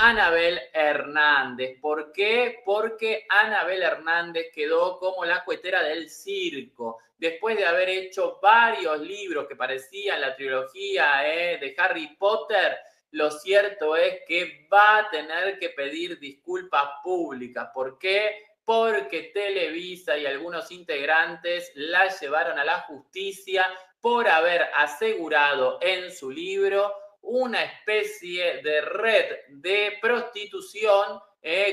Anabel Hernández. ¿Por qué? Porque Anabel Hernández quedó como la cuetera del circo. Después de haber hecho varios libros que parecían la trilogía de Harry Potter, lo cierto es que va a tener que pedir disculpas públicas. ¿Por qué? Porque Televisa y algunos integrantes la llevaron a la justicia por haber asegurado en su libro una especie de red de prostitución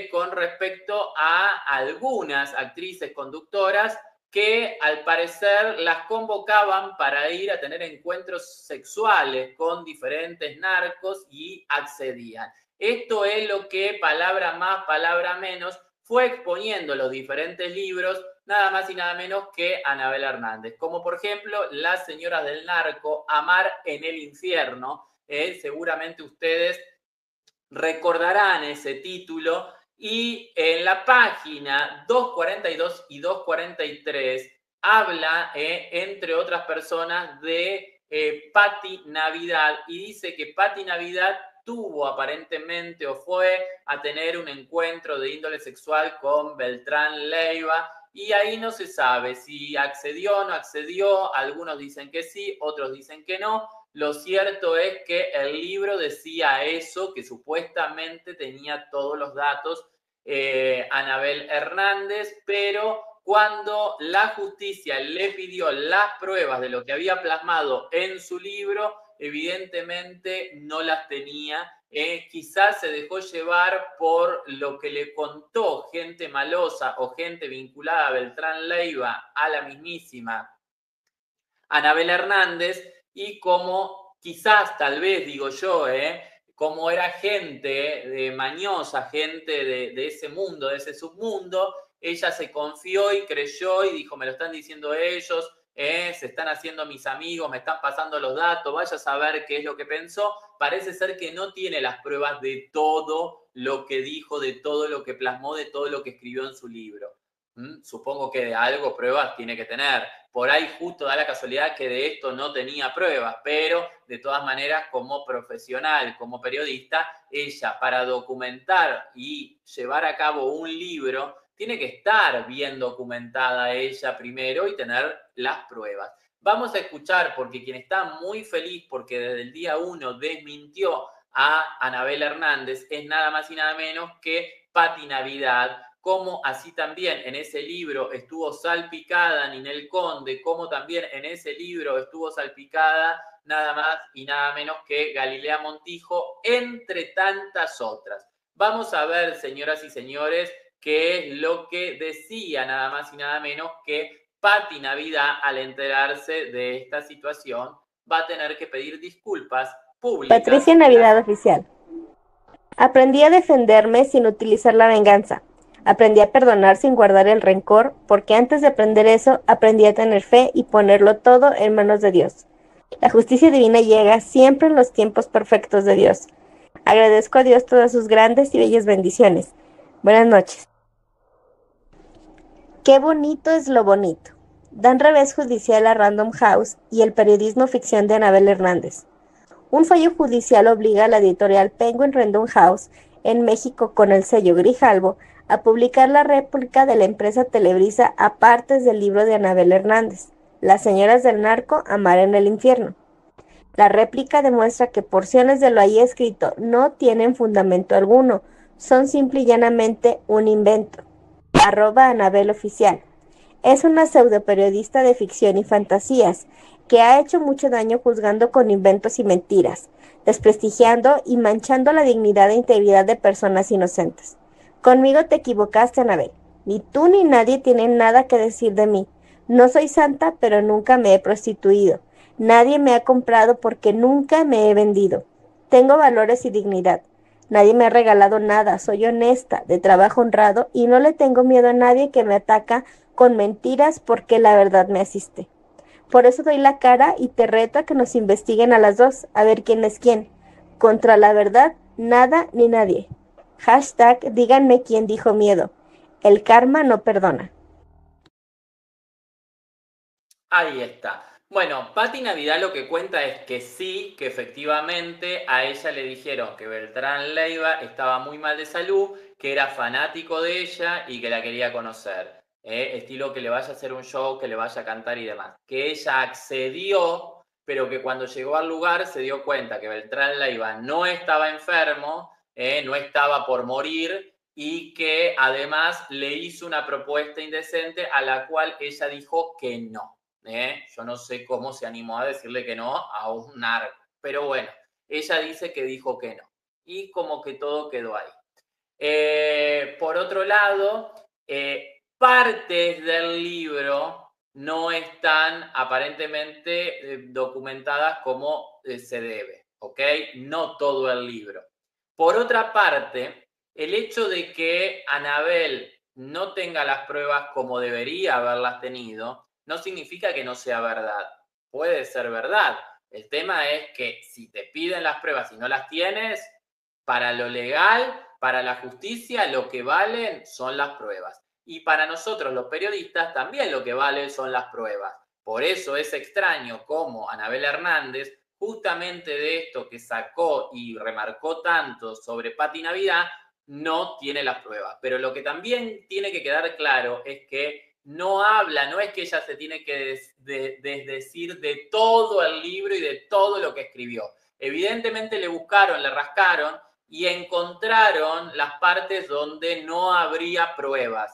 con respecto a algunas actrices conductoras que al parecer las convocaban para ir a tener encuentros sexuales con diferentes narcos y accedían. Esto es lo que, palabra más, palabra menos, fue exponiendo los diferentes libros, nada más y nada menos que Anabel Hernández, como por ejemplo Las señoras del narco, Amar en el infierno. Seguramente ustedes recordarán ese título, y en la página 242 y 243 habla, entre otras personas, de Patti Navidad, y dice que Patti Navidad tuvo aparentemente o fue a tener un encuentro de índole sexual con Beltrán Leiva, y ahí no se sabe si accedió o no accedió. Algunos dicen que sí, otros dicen que no. Lo cierto es que el libro decía eso, que supuestamente tenía todos los datos Anabel Hernández, pero cuando la justicia le pidió las pruebas de lo que había plasmado en su libro, evidentemente no las tenía. Quizás se dejó llevar por lo que le contó gente malosa o gente vinculada a Beltrán Leiva, a la mismísima Anabel Hernández, y como quizás, tal vez, digo yo, como era gente mañosa, gente de ese mundo, de ese submundo, ella se confió y creyó y dijo, me lo están diciendo ellos, se están haciendo mis amigos, me están pasando los datos, vaya a saber qué es lo que pensó. Parece ser que no tiene las pruebas de todo lo que dijo, de todo lo que plasmó, de todo lo que escribió en su libro. Supongo que de algo pruebas tiene que tener. Por ahí justo da la casualidad que de esto no tenía pruebas, pero de todas maneras, como profesional, como periodista, ella, para documentar y llevar a cabo un libro, tiene que estar bien documentada ella primero y tener las pruebas. Vamos a escuchar, porque quien está muy feliz porque desde el día 1 desmintió a Anabel Hernández es nada más y nada menos que Patti Navidad, como así también en ese libro estuvo salpicada Ninel Conde, como también en ese libro estuvo salpicada nada más y nada menos que Galilea Montijo, entre tantas otras. Vamos a ver, señoras y señores, qué es lo que decía nada más y nada menos que Patti Navidad al enterarse de esta situación. Va a tener que pedir disculpas públicas. Patricia Navidad Oficial. Aprendí a defenderme sin utilizar la venganza. Aprendí a perdonar sin guardar el rencor, porque antes de aprender eso, aprendí a tener fe y ponerlo todo en manos de Dios. La justicia divina llega siempre en los tiempos perfectos de Dios. Agradezco a Dios todas sus grandes y bellas bendiciones. Buenas noches. Qué bonito es lo bonito. Dan revés judicial a Random House y el periodismo ficción de Anabel Hernández. Un fallo judicial obliga a la editorial Penguin Random House en México con el sello Grijalbo a publicar la réplica de la empresa Televisa a partes del libro de Anabel Hernández, Las señoras del narco, Amar en el infierno. La réplica demuestra que porciones de lo ahí escrito no tienen fundamento alguno, son simple y llanamente un invento. @Anabel Oficial. Es una pseudoperiodista de ficción y fantasías que ha hecho mucho daño juzgando con inventos y mentiras, desprestigiando y manchando la dignidad e integridad de personas inocentes. Conmigo te equivocaste, Anabel. Ni tú ni nadie tienen nada que decir de mí. No soy santa, pero nunca me he prostituido. Nadie me ha comprado porque nunca me he vendido. Tengo valores y dignidad. Nadie me ha regalado nada, soy honesta, de trabajo honrado y no le tengo miedo a nadie que me ataca con mentiras porque la verdad me asiste. Por eso doy la cara y te reto a que nos investiguen a las dos, a ver quién es quién. Contra la verdad, nada ni nadie. #díganme quién dijo miedo. El karma no perdona. Ahí está. Bueno, Pati Navidad lo que cuenta es que sí, que efectivamente a ella le dijeron que Beltrán Leiva estaba muy mal de salud, que era fanático de ella y que la quería conocer. Estilo que le vaya a hacer un show, que le vaya a cantar y demás. Que ella accedió, pero que cuando llegó al lugar se dio cuenta que Beltrán Leiva no estaba enfermo, no estaba por morir y que además le hizo una propuesta indecente a la cual ella dijo que no. Yo no sé cómo se animó a decirle que no a un narco, pero bueno, ella dice que dijo que no. Y como que todo quedó ahí. Por otro lado, partes del libro no están aparentemente documentadas como se debe, ¿ok? No todo el libro. Por otra parte, el hecho de que Anabel no tenga las pruebas como debería haberlas tenido, no significa que no sea verdad. Puede ser verdad. El tema es que si te piden las pruebas y no las tienes, para lo legal, para la justicia, lo que valen son las pruebas. Y para nosotros los periodistas también lo que valen son las pruebas. Por eso es extraño cómo Anabel Hernández, justamente de esto que sacó y remarcó tanto sobre Pati Navidad, no tiene las pruebas. Pero lo que también tiene que quedar claro es que no habla, no es que ella se tiene que desdecir de todo el libro y de todo lo que escribió. Evidentemente le buscaron, le rascaron y encontraron las partes donde no habría pruebas.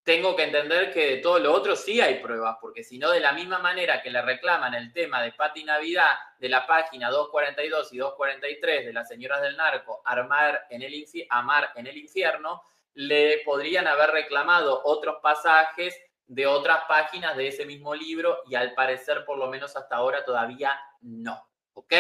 Tengo que entender que de todo lo otro sí hay pruebas, porque si no, de la misma manera que le reclaman el tema de Pati Navidad de la página 242 y 243 de Las Señoras del Narco, Amar en el Infierno, le podrían haber reclamado otros pasajes de otras páginas de ese mismo libro y al parecer, por lo menos hasta ahora, todavía no. ¿Ok?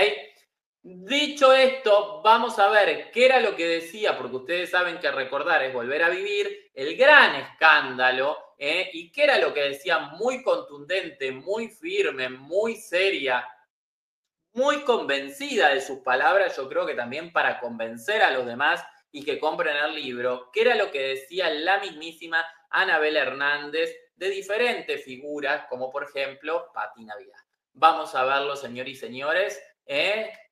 Dicho esto, vamos a ver qué era lo que decía, porque ustedes saben que recordar es volver a vivir, el gran escándalo, y qué era lo que decía muy contundente, muy firme, muy seria, muy convencida de sus palabras, yo creo que también para convencer a los demás y que compren el libro, qué era lo que decía la mismísima Anabel Hernández de diferentes figuras, como por ejemplo Pati Navidad. Vamos a verlo, señores y señores.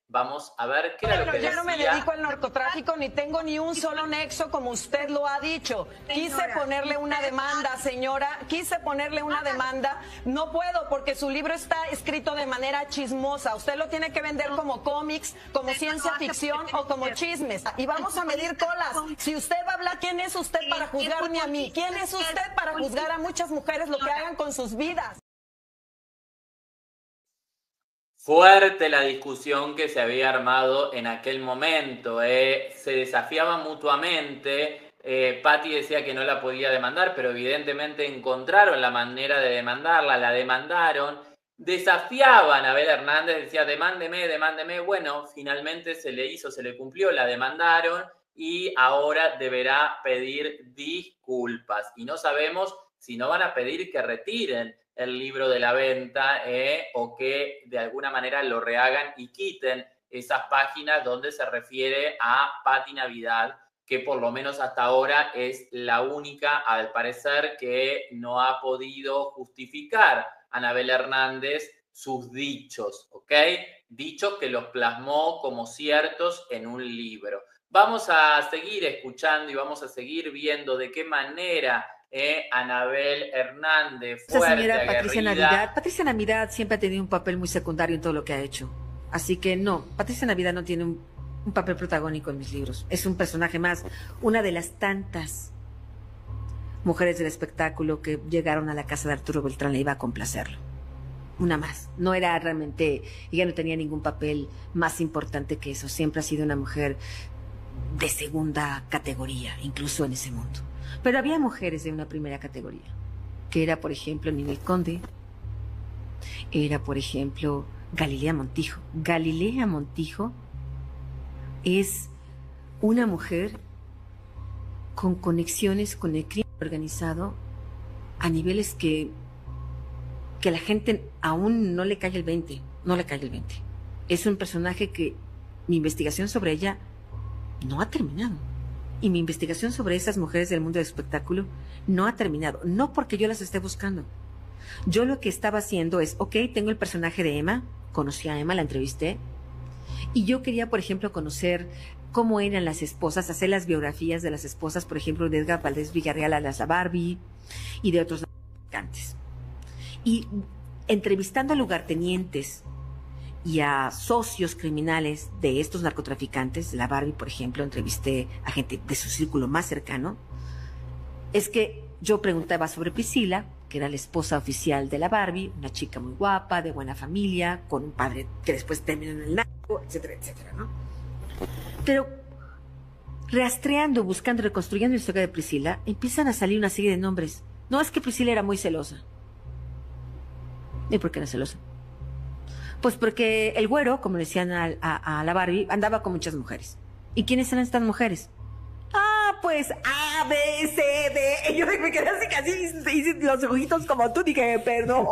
Vamos a ver qué era lo que decía. Yo no me dedico al narcotráfico ni tengo ni un solo nexo, como usted lo ha dicho. Quise ponerle una demanda, señora, quise ponerle una demanda. No puedo porque su libro está escrito de manera chismosa. Usted lo tiene que vender como cómics, como ciencia ficción o como chismes. Y vamos a medir colas. Si usted va a hablar, ¿quién es usted para juzgarme a mí? ¿Quién es usted para juzgar a muchas mujeres lo que hagan con sus vidas? Fuerte la discusión que se había armado en aquel momento. Se desafiaban mutuamente. Pati decía que no la podía demandar, pero evidentemente encontraron la manera de demandarla, la demandaron. Desafiaban a Abel Hernández, decía demándeme, demándeme. Bueno, finalmente se le hizo, se le cumplió, la demandaron y ahora deberá pedir disculpas. Y no sabemos si no van a pedir que retiren el libro de la venta o que de alguna manera lo rehagan y quiten esas páginas donde se refiere a Pati Navidad, que por lo menos hasta ahora es la única, al parecer, que no ha podido justificar Anabel Hernández sus dichos, ¿ok? Dichos que los plasmó como ciertos en un libro. Vamos a seguir escuchando y vamos a seguir viendo de qué manera Anabel Hernández, fuerte, esa señora Patricia aguerrida. Navidad. Patricia Navidad siempre ha tenido un papel muy secundario en todo lo que ha hecho. Así que no, Patricia Navidad no tiene un papel protagónico en mis libros. Es un personaje más, una de las tantas mujeres del espectáculo que llegaron a la casa de Arturo Beltrán Leiva a complacerlo. Una más. No era realmente, ella no tenía ningún papel más importante que eso. Siempre ha sido una mujer de segunda categoría, incluso en ese mundo. Pero había mujeres de una primera categoría, que era, por ejemplo, Ninel Conde, era, por ejemplo, Galilea Montijo. Galilea Montijo es una mujer con conexiones con el crimen organizado a niveles que la gente aún no le cae el 20, no le cae el 20. Es un personaje que mi investigación sobre ella no ha terminado. Y mi investigación sobre esas mujeres del mundo del espectáculo no ha terminado. No porque yo las esté buscando, Yo lo que estaba haciendo es, ok, tengo el personaje de Emma, conocí a Emma, la entrevisté, y yo quería, por ejemplo, conocer cómo eran las esposas, hacer las biografías de las esposas, por ejemplo, de Edgar Valdés Villarreal, a la Barbie, y de otros narcotraficantes. Y entrevistando a lugartenientes y a socios criminales de estos narcotraficantes, la Barbie, por ejemplo, entrevisté a gente de su círculo más cercano, es que yo preguntaba sobre Priscila, que era la esposa oficial de la Barbie, una chica muy guapa, de buena familia, con un padre que después terminó en el narco, etcétera, etcétera, ¿no? Pero rastreando, buscando, reconstruyendo la historia de Priscila, empiezan a salir una serie de nombres. No, es que Priscila era muy celosa. ¿Y por qué era celosa? Pues porque el güero, como le decían a la Barbie, andaba con muchas mujeres. ¿Y quiénes eran estas mujeres? Ah, pues A, B, C, D. Y yo me quedé así, casi hice los ojitos como tú, dije, perdón.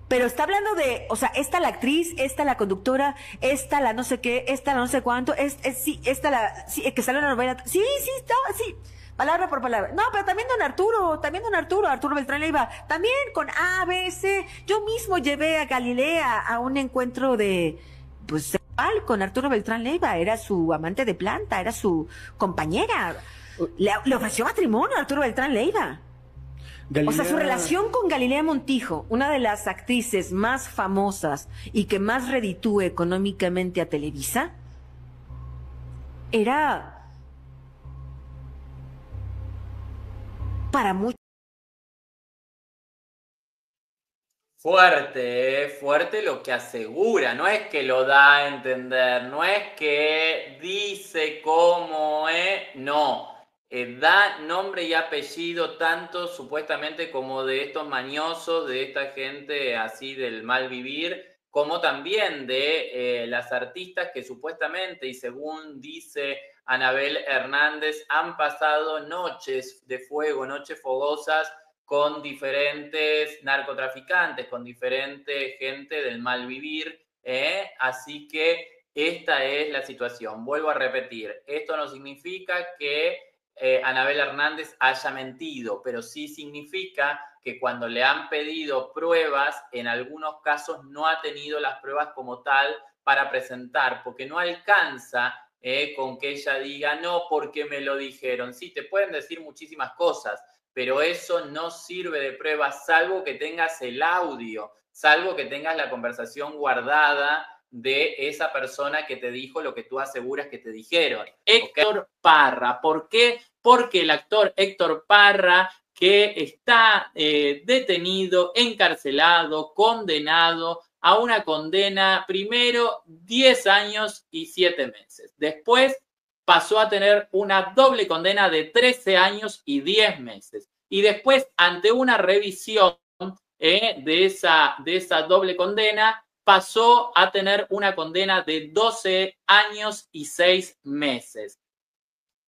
Pero está hablando de, o sea, esta la actriz, esta la conductora, esta la no sé qué, esta la no sé cuánto, sí, esta la, sí, que salió en la novela. Sí, está, sí. Palabra por palabra. No, pero también don Arturo Beltrán Leiva, también con A, B, C. Yo mismo llevé a Galilea a un encuentro de, pues, sexual con Arturo Beltrán Leiva. Era su amante de planta, era su compañera. Le ofreció matrimonio a Arturo Beltrán Leiva. Galilea... O sea, su relación con Galilea Montijo, una de las actrices más famosas y que más reditúe económicamente a Televisa, era... para mucho. Fuerte, fuerte lo que asegura, no es que lo da a entender, no es que dice cómo es, no. Da nombre y apellido tanto supuestamente como de estos mañosos, de esta gente así del mal vivir, como también de las artistas que supuestamente y según dice Anabel Hernández han pasado noches de fuego, noches fogosas con diferentes narcotraficantes, con diferente gente del mal vivir, así que esta es la situación. Vuelvo a repetir, esto no significa que Anabel Hernández haya mentido, pero sí significa que cuando le han pedido pruebas, en algunos casos no ha tenido las pruebas como tal para presentar, porque no alcanza con que ella diga, no, porque me lo dijeron. Sí, te pueden decir muchísimas cosas, pero eso no sirve de prueba, salvo que tengas el audio, salvo que tengas la conversación guardada de esa persona que te dijo lo que tú aseguras que te dijeron. Héctor Parra, ¿por qué? Porque el actor Héctor Parra, que está detenido, encarcelado, condenado a una condena, primero 10 años y 7 meses. Después pasó a tener una doble condena de 13 años y 10 meses. Y después, ante una revisión de esa doble condena, pasó a tener una condena de 12 años y 6 meses.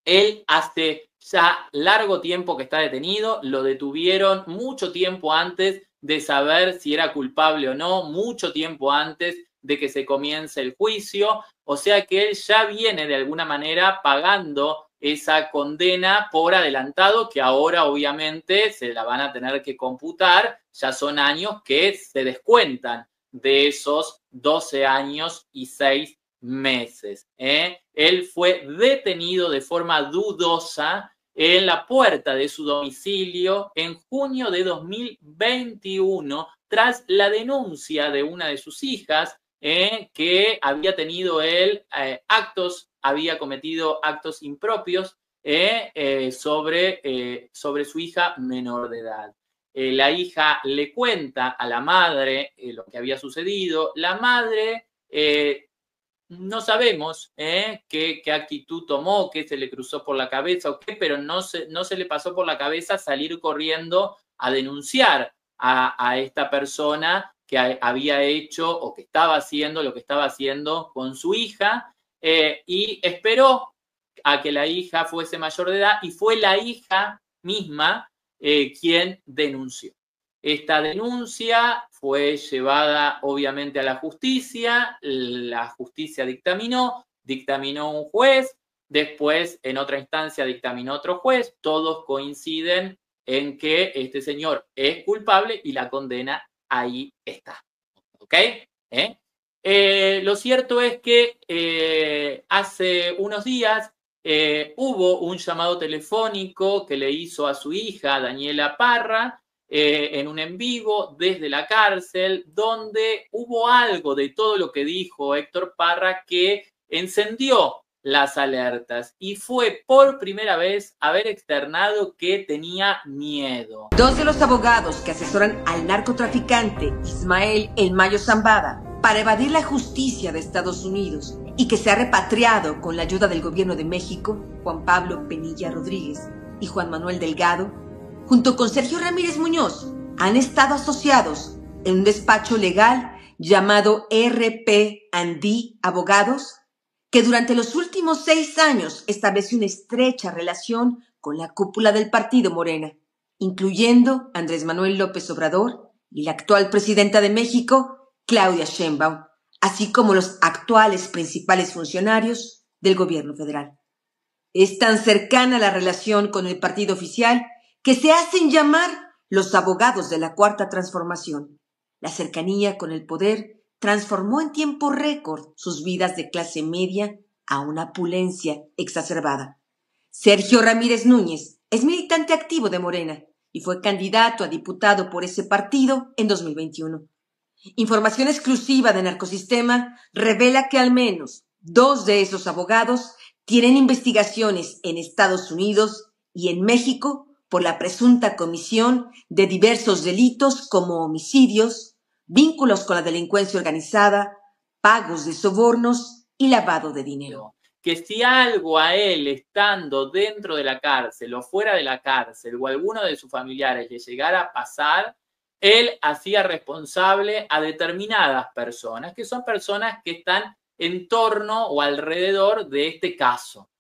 Él hace ya largo tiempo que está detenido, lo detuvieron mucho tiempo antes de saber si era culpable o no, mucho tiempo antes de que se comience el juicio, o sea que él ya viene de alguna manera pagando esa condena por adelantado, que ahora obviamente se la van a tener que computar, ya son años que se descuentan de esos 12 años y 6 meses. Él fue detenido de forma dudosa en la puerta de su domicilio en junio de 2021 tras la denuncia de una de sus hijas que había tenido él había cometido actos impropios sobre su hija menor de edad. La hija le cuenta a la madre lo que había sucedido. La madre no sabemos qué actitud tomó, qué se le cruzó por la cabeza o qué, pero no se le pasó por la cabeza salir corriendo a denunciar a esta persona que había hecho o que estaba haciendo lo que estaba haciendo con su hija y esperó a que la hija fuese mayor de edad y fue la hija misma quien denunció. Esta denuncia fue llevada obviamente a la justicia dictaminó un juez, después en otra instancia dictaminó otro juez, todos coinciden en que este señor es culpable y la condena ahí está. ¿Ok? Lo cierto es que hace unos días hubo un llamado telefónico que le hizo a su hija, Daniela Parra, en un en vivo desde la cárcel, donde hubo algo de todo lo que dijo Héctor Parra que encendió las alertas y fue por primera vez haber externado que tenía miedo. Dos de los abogados que asesoran al narcotraficante Ismael El Mayo Zambada para evadir la justicia de Estados Unidos y que se ha repatriado con la ayuda del gobierno de México, Juan Pablo Penilla Rodríguez y Juan Manuel Delgado, junto con Sergio Ramírez Muñoz, han estado asociados en un despacho legal llamado RP&D Abogados, que durante los últimos 6 años establece una estrecha relación con la cúpula del partido Morena, incluyendo Andrés Manuel López Obrador y la actual presidenta de México, Claudia Sheinbaum, así como los actuales principales funcionarios del gobierno federal. Es tan cercana la relación con el partido oficial que se hacen llamar los abogados de la Cuarta Transformación. La cercanía con el poder transformó en tiempo récord sus vidas de clase media a una opulencia exacerbada. Sergio Ramírez Núñez es militante activo de Morena y fue candidato a diputado por ese partido en 2021. Información exclusiva de Narcosistema revela que al menos 2 de esos abogados tienen investigaciones en Estados Unidos y en México por la presunta comisión de diversos delitos como homicidios, vínculos con la delincuencia organizada, pagos de sobornos y lavado de dinero. Que si algo a él, estando dentro de la cárcel o fuera de la cárcel o alguno de sus familiares le llegara a pasar, él hacía responsable a determinadas personas, que son personas que están en torno o alrededor de este caso.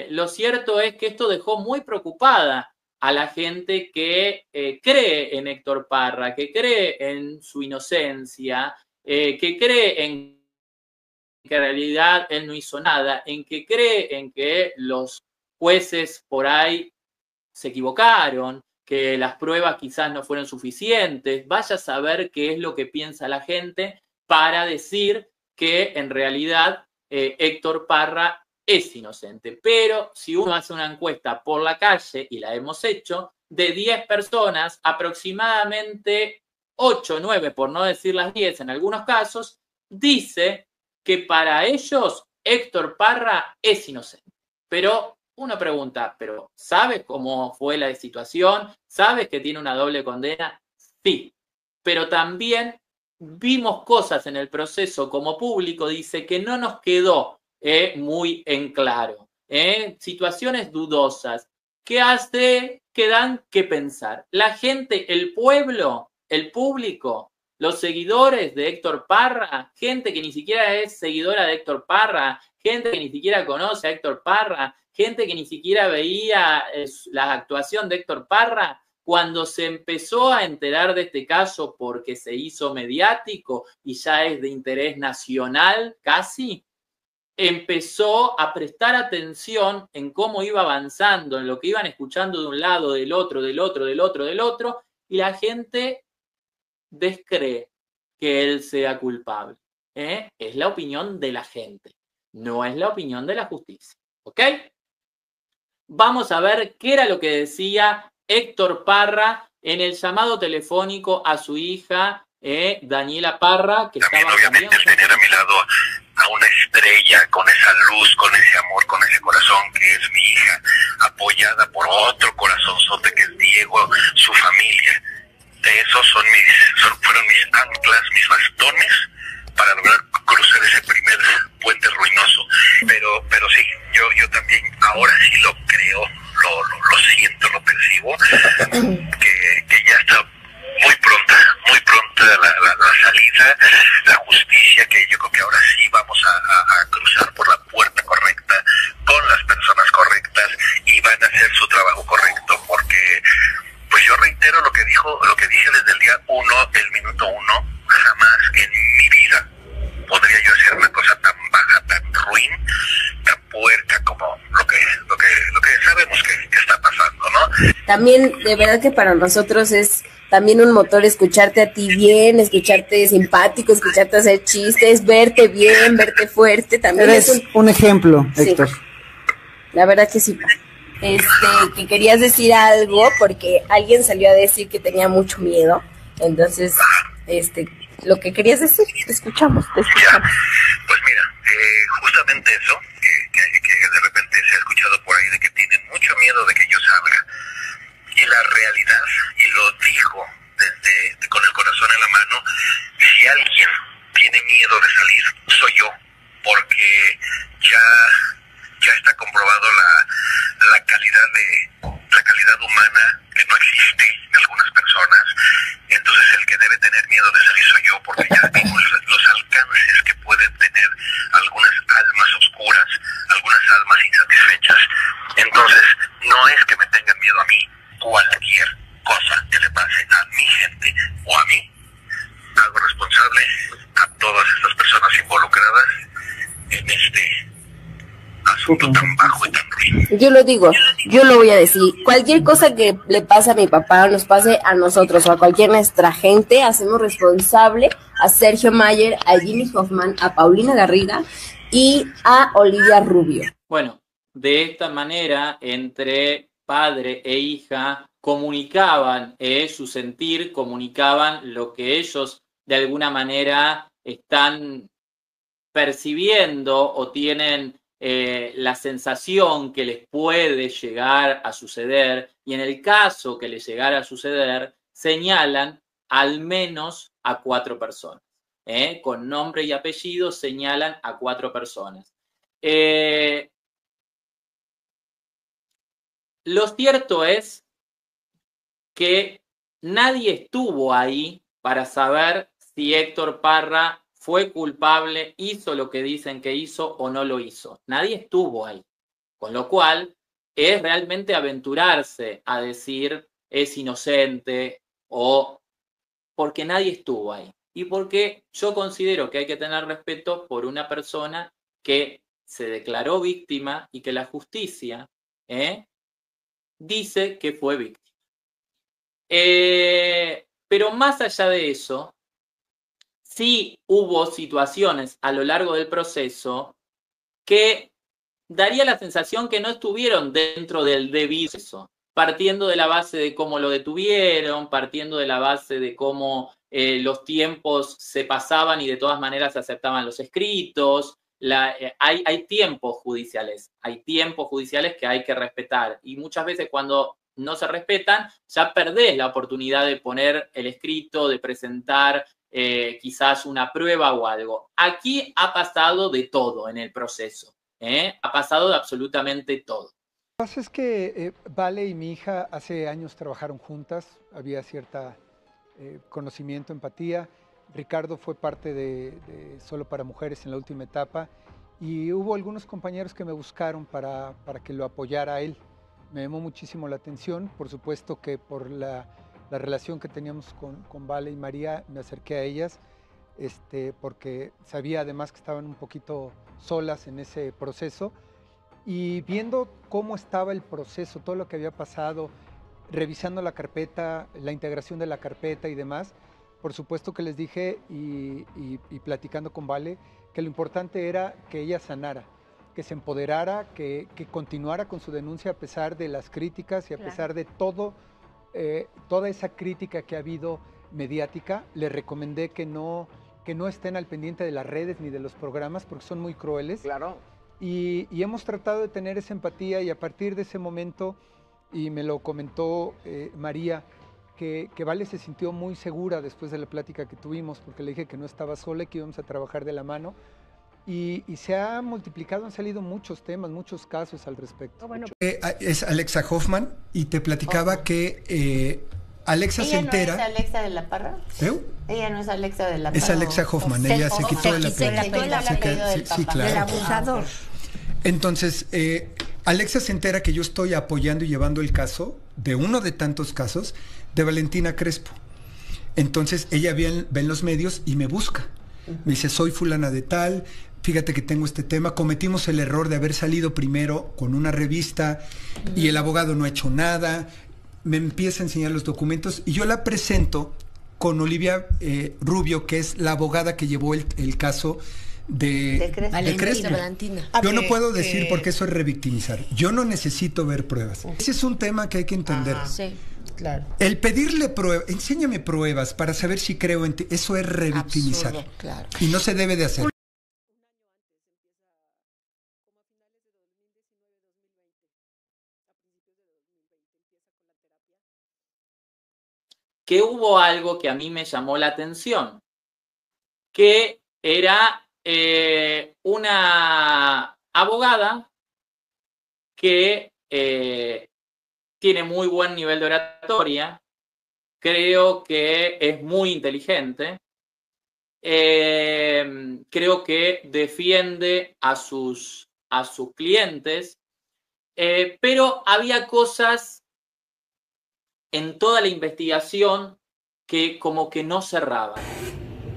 Lo cierto es que esto dejó muy preocupada a la gente que cree en Héctor Parra, que cree en su inocencia, que cree en que en realidad él no hizo nada, en que cree en que los jueces por ahí se equivocaron, que las pruebas quizás no fueron suficientes. Vaya a saber qué es lo que piensa la gente para decir que en realidad Héctor Parra es inocente. Pero si uno hace una encuesta por la calle, y la hemos hecho, de 10 personas, aproximadamente 8 o 9, por no decir las 10 en algunos casos, dice que para ellos Héctor Parra es inocente. Pero una pregunta, ¿pero sabes cómo fue la situación? ¿Sabes que tiene una doble condena? Sí, pero también vimos cosas en el proceso como público, dice que no nos quedó muy en claro. Situaciones dudosas que dan que pensar. La gente, el pueblo, el público, los seguidores de Héctor Parra, gente que ni siquiera es seguidora de Héctor Parra, gente que ni siquiera conoce a Héctor Parra, gente que ni siquiera veía la actuación de Héctor Parra, cuando se empezó a enterar de este caso porque se hizo mediático y ya es de interés nacional casi, empezó a prestar atención en cómo iba avanzando, en lo que iban escuchando de un lado, del otro, del otro, del otro, del otro, y la gente descree que él sea culpable. Es la opinión de la gente, no es la opinión de la justicia. ¿Ok? Vamos a ver qué era lo que decía Héctor Parra en el llamado telefónico a su hija, Daniela Parra, que también estaba obviamente el tener a mi lado a una estrella con esa luz, con ese amor, con ese corazón que es mi hija, apoyada por otro corazonzote que es Diego, su familia. Esos fueron mis anclas, mis bastones para lograr cruzar ese primer puente ruinoso. Pero sí, yo también ahora sí lo creo, lo siento, lo percibo, que ya está muy pronta la salida, la justicia, que yo creo que ahora sí vamos a cruzar por la puerta correcta, con las personas correctas, y van a hacer su trabajo correcto, porque pues yo reitero lo que dije desde el día 1, el minuto 1, jamás en mi vida podría yo hacer una cosa tan baja, tan ruin, tan puerca como lo que sabemos que está pasando. también de verdad que para nosotros es también un motor escucharte a ti bien, escucharte simpático, escucharte hacer chistes, verte bien, verte fuerte, también eres es un ejemplo, Héctor. Sí, la verdad que sí. Que querías decir algo porque alguien salió a decir que tenía mucho miedo, entonces, lo que querías decir, te escuchamos. Pues mira, justamente eso, que de repente se ha escuchado por ahí de que tienen mucho miedo de que yo salga. Y la realidad, y lo digo con el corazón en la mano, si alguien tiene miedo de salir, soy yo, porque ya está comprobado la calidad humana que no existe en algunas personas. Entonces el que debe tener miedo de salir soy yo, porque ya vimos los alcances que pueden tener algunas almas oscuras, algunas almas insatisfechas. Entonces no es que me tengan miedo a mí, cualquier cosa que le pase a mi gente o a mí, hago responsable a todas estas personas involucradas en este asunto tan bajo y tan ruin. Yo lo digo, yo lo voy a decir, cualquier cosa que le pase a mi papá o nos pase a nosotros o a cualquier nuestra gente, hacemos responsable a Sergio Mayer, a Jimmy Hoffman, a Paulina Garriga y a Olivia Rubio. Bueno, de esta manera, entre padre e hija comunicaban su sentir, comunicaban lo que ellos de alguna manera están percibiendo o tienen la sensación que les puede llegar a suceder, y en el caso que les llegara a suceder, señalan al menos a 4 personas. Con nombre y apellido señalan a 4 personas. Lo cierto es que nadie estuvo ahí para saber si Héctor Parra fue culpable, hizo lo que dicen que hizo o no lo hizo. Nadie estuvo ahí. Con lo cual, es realmente aventurarse a decir es inocente o porque nadie estuvo ahí. Y porque yo considero que hay que tener respeto por una persona que se declaró víctima y que la justicia dice que fue víctima. Pero más allá de eso, sí hubo situaciones a lo largo del proceso que daría la sensación que no estuvieron dentro del debido proceso, partiendo de la base de cómo lo detuvieron, partiendo de la base de cómo los tiempos se pasaban y de todas maneras se aceptaban los escritos. Hay tiempos judiciales que hay que respetar, y muchas veces cuando no se respetan ya perdés la oportunidad de poner el escrito, de presentar quizás una prueba o algo. Aquí ha pasado de todo en el proceso, ha pasado de absolutamente todo. Lo que pasa es que Vale y mi hija hace años trabajaron juntas, había cierta conocimiento, empatía. Ricardo fue parte de Solo para Mujeres en la última etapa, y hubo algunos compañeros que me buscaron para que lo apoyara a él. Me llamó muchísimo la atención, por supuesto que por la relación que teníamos con Vale y María, me acerqué a ellas, porque sabía además que estaban un poquito solas en ese proceso, y viendo cómo estaba el proceso, todo lo que había pasado, revisando la carpeta, la integración de la carpeta y demás, por supuesto que les dije y platicando con Vale, que lo importante era que ella sanara, que se empoderara, que continuara con su denuncia a pesar de las críticas y a pesar de toda esa crítica que ha habido mediática. Le recomendé que no estén al pendiente de las redes ni de los programas porque son muy crueles. Claro. Y hemos tratado de tener esa empatía, y a partir de ese momento, y me lo comentó María, que Vale se sintió muy segura después de la plática que tuvimos, porque le dije que no estaba sola y que íbamos a trabajar de la mano. Y se ha multiplicado, han salido muchos temas, muchos casos al respecto. Bueno, Es Alexa Hoffman, y te platicaba que Alexa se entera. ¿Ella no es Alexa de la Parra? Ella no es Alexa de la Parra. Es Alexa Hoffman, ella se quitó el apellido. Sí, claro. Del abusador. Entonces, Alexa se entera que yo estoy apoyando y llevando el caso, de uno de tantos casos, de Valentina Crespo. Entonces, ella ve en los medios y me busca. Me dice, soy fulana de tal, fíjate que tengo este tema, cometimos el error de haber salido primero con una revista y el abogado no ha hecho nada. me empieza a enseñar los documentos y yo la presento con Olivia Rubio, que es la abogada que llevó el caso de Crespo. Yo no puedo decir porque eso es revictimizar. Yo no necesito ver pruebas. Ese es un tema que hay que entender. Sí, claro. El pedirle pruebas, enséñame pruebas para saber si creo en ti, eso es revictimizar. Absurdo, claro. Y no se debe de hacer. Que hubo algo que a mí me llamó la atención, que era una abogada que tiene muy buen nivel de oratoria, creo que es muy inteligente, creo que defiende a sus clientes, pero había cosas en toda la investigación que como que no cerraban.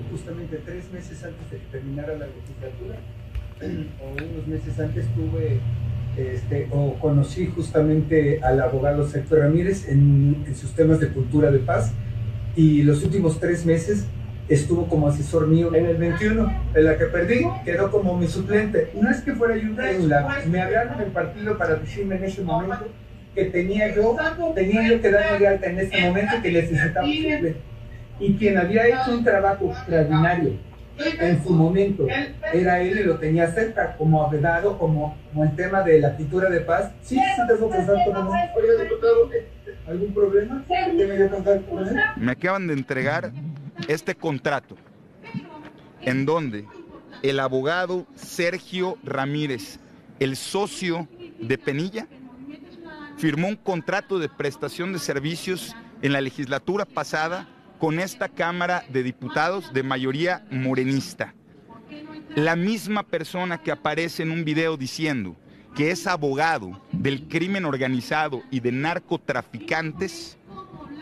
Justamente 3 meses antes de que terminara la legislatura, o unos meses antes conocí justamente al abogado Sergio Ramírez en sus temas de cultura de paz, y los últimos 3 meses estuvo como asesor mío. En el 21, en la que perdí, quedó como mi suplente. No es que fuera yo me hablaron del partido para decirme en ese momento que tenía yo que darme de alta en ese momento, que necesitaba suplente. Y quien había hecho un trabajo extraordinario en su momento era él, y lo tenía cerca como abogado, como el tema de la cultura de paz. Sí, tengo que pensar como oye, diputado, ¿algún problema? ¿Qué me dio contar con él? Me acaban de entregar este contrato en donde el abogado Sergio Ramírez, el socio de Penilla, firmó un contrato de prestación de servicios en la legislatura pasada con esta Cámara de Diputados de mayoría morenista. La misma persona que aparece en un video diciendo que es abogado del crimen organizado y de narcotraficantes,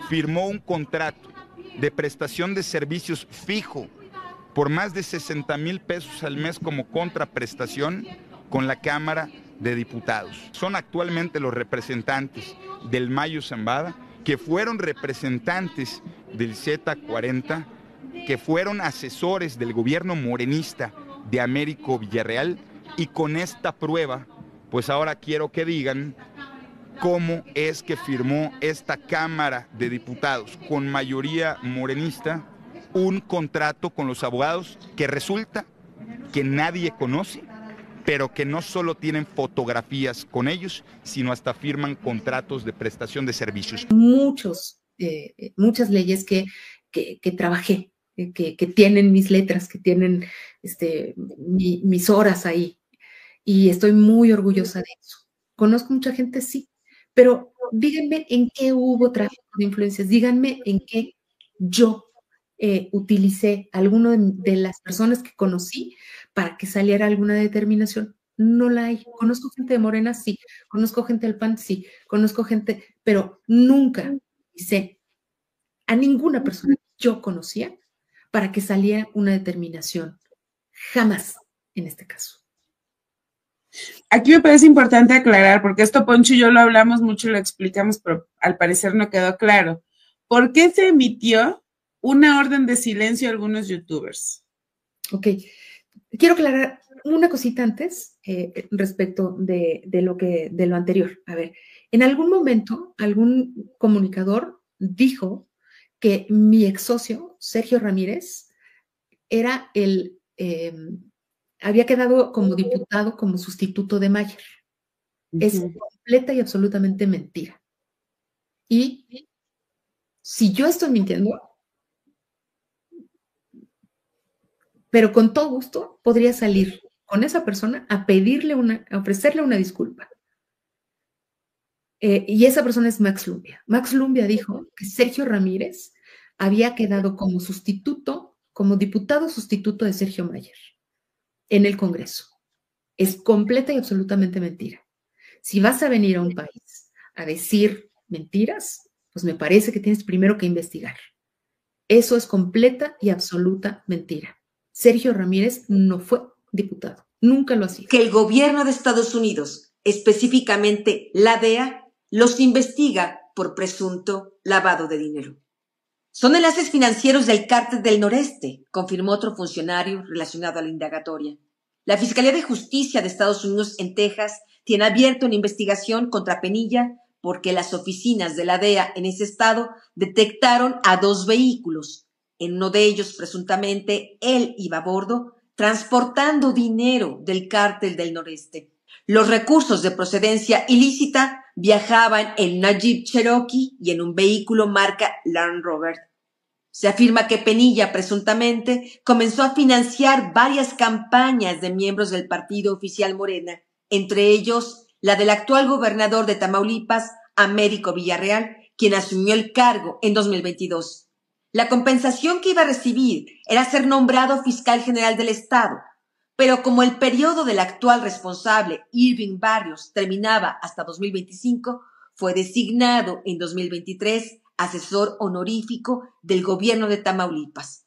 firmó un contrato de prestación de servicios fijo por más de 60,000 pesos al mes como contraprestación con la Cámara de Diputados. Son actualmente los representantes del Mayo Zambada, que fueron representantes del Z40, que fueron asesores del gobierno morenista de Américo Villarreal, y con esta prueba, pues ahora quiero que digan cómo es que firmó esta Cámara de Diputados con mayoría morenista un contrato con los abogados que resulta que nadie conoce, pero que no solo tienen fotografías con ellos, sino hasta firman contratos de prestación de servicios. Muchas leyes que trabajé, que tienen mis letras, que tienen mis horas ahí, y estoy muy orgullosa de eso. Conozco mucha gente, sí, pero díganme en qué hubo tráfico de influencias, díganme en qué yo utilicé a alguno de las personas que conocí para que saliera alguna determinación. No la hay. Conozco gente de Morena, sí. Conozco gente del PAN, sí. Conozco gente, pero nunca hice a ninguna persona que yo conocía para que saliera una determinación. Jamás en este caso. Aquí me parece importante aclarar, porque esto Poncho y yo lo hablamos mucho, lo explicamos, pero al parecer no quedó claro. ¿Por qué se emitió una orden de silencio a algunos youtubers? Ok. Quiero aclarar una cosita antes respecto de lo anterior. A ver, en algún momento algún comunicador dijo que mi ex socio, Sergio Ramírez, había quedado como diputado, como sustituto de Mayer. Es completa y absolutamente mentira. Y si yo estoy mintiendo, pero con todo gusto podría salir con esa persona a ofrecerle una disculpa. Y esa persona es Max Lumbia. Max Lumbia dijo que Sergio Ramírez había quedado como sustituto, como diputado sustituto de Sergio Mayer en el Congreso. Es completa y absolutamente mentira. Si vas a venir a un país a decir mentiras, pues me parece que tienes primero que investigar. Eso es completa y absoluta mentira. Sergio Ramírez no fue diputado, nunca lo ha sido. Que el gobierno de Estados Unidos, específicamente la DEA, los investiga por presunto lavado de dinero. Son enlaces financieros del Cártel del Noreste, confirmó otro funcionario relacionado a la indagatoria. La Fiscalía de Justicia de Estados Unidos en Texas tiene abierto una investigación contra Penilla porque las oficinas de la DEA en ese estado detectaron a 2 vehículos. En uno de ellos, presuntamente, él iba a bordo transportando dinero del Cártel del Noreste. Los recursos de procedencia ilícita viajaban en una Jeep Cherokee y en un vehículo marca Land Rover. Se afirma que Penilla presuntamente comenzó a financiar varias campañas de miembros del partido oficial Morena, entre ellos la del actual gobernador de Tamaulipas, Américo Villarreal, quien asumió el cargo en 2022. La compensación que iba a recibir era ser nombrado fiscal general del estado, pero como el periodo del actual responsable, Irving Barrios, terminaba hasta 2025, fue designado en 2023 asesor honorífico del gobierno de Tamaulipas.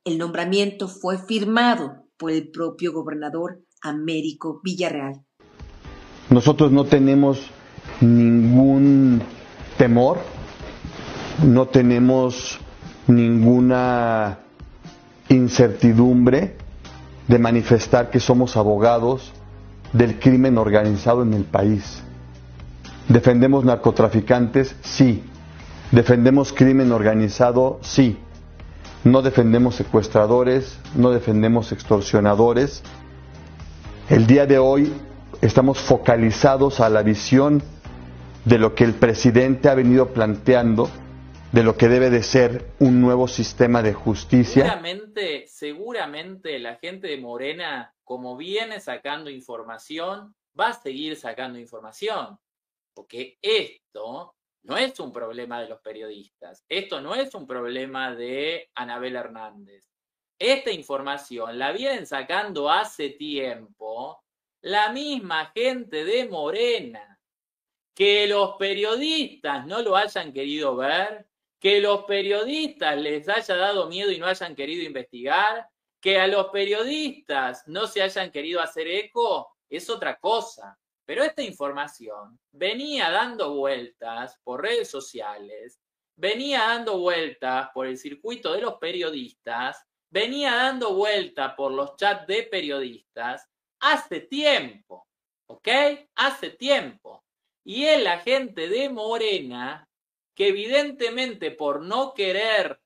El nombramiento fue firmado por el propio gobernador Américo Villarreal. Nosotros no tenemos ningún temor, no tenemos ninguna incertidumbre de manifestar que somos abogados del crimen organizado en el país. ¿Defendemos narcotraficantes? Sí. ¿Defendemos crimen organizado? Sí. No defendemos secuestradores, no defendemos extorsionadores. El día de hoy estamos focalizados a la visión de lo que el presidente ha venido planteando, de lo que debe de ser un nuevo sistema de justicia. Seguramente la gente de Morena, como viene sacando información, va a seguir sacando información, porque esto no es un problema de los periodistas, esto no es un problema de Anabel Hernández. Esta información la vienen sacando hace tiempo la misma gente de Morena. Que los periodistas no lo hayan querido ver, que los periodistas les haya dado miedo y no hayan querido investigar, que a los periodistas no se hayan querido hacer eco, es otra cosa. Pero esta información venía dando vueltas por redes sociales, venía dando vueltas por el circuito de los periodistas, venía dando vueltas por los chats de periodistas hace tiempo, ¿ok? Hace tiempo. Y es la gente de Morena que evidentemente por no querer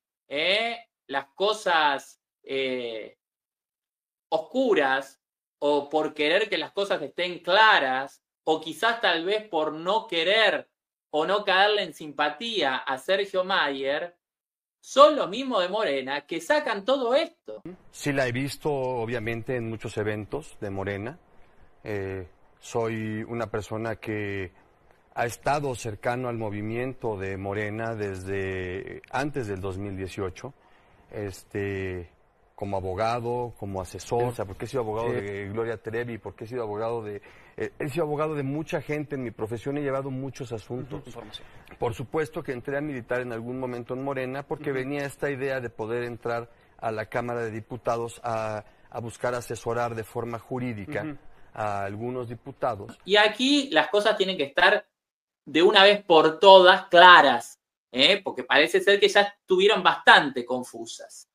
las cosas oscuras, o por querer que las cosas estén claras, o quizás tal vez por no querer o no caerle en simpatía a Sergio Mayer, son los mismos de Morena que sacan todo esto. Sí la he visto obviamente en muchos eventos de Morena. Soy una persona que ha estado cercano al movimiento de Morena desde antes del 2018, como abogado, como asesor. O sea, ¿por qué he sido abogado de Gloria Trevi? ¿Por qué he sido abogado de...? He sido abogado de mucha gente en mi profesión, he llevado muchos asuntos. Por supuesto que entré a militar en algún momento en Morena porque venía esta idea de poder entrar a la Cámara de Diputados a buscar asesorar de forma jurídica a algunos diputados. Y aquí las cosas tienen que estar de una vez por todas claras, porque parece ser que ya estuvieron bastante confusas.